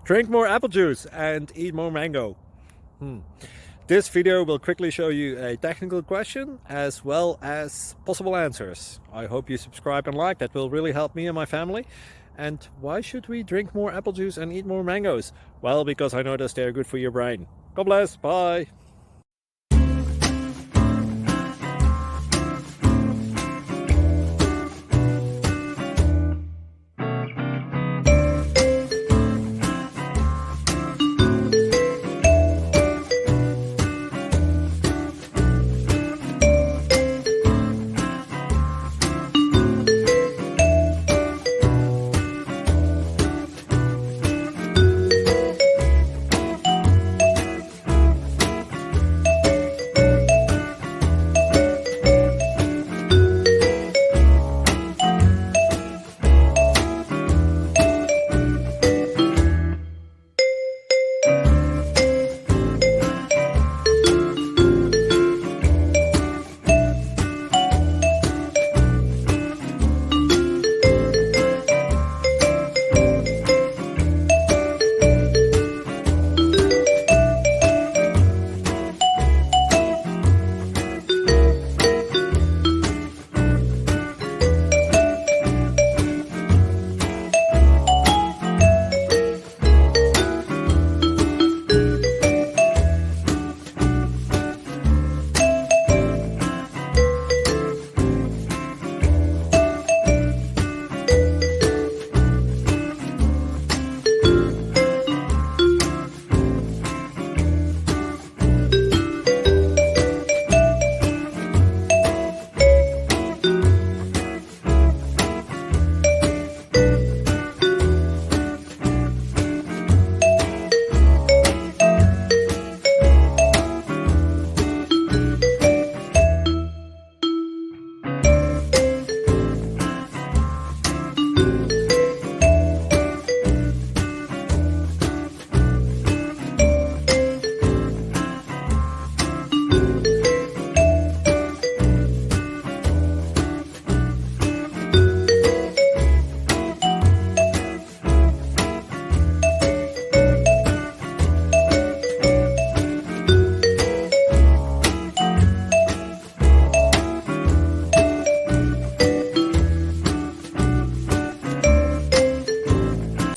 Drink more apple juice and eat more mango. This video will quickly show you a technical question as well as possible answers. I hope you subscribe and like, that will really help me and my family. And why should we drink more apple juice and eat more mangoes? Well, because I noticed they're good for your brain. God bless, bye!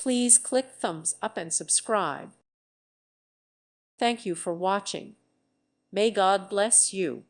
Please click thumbs up and subscribe. Thank you for watching. May God bless you.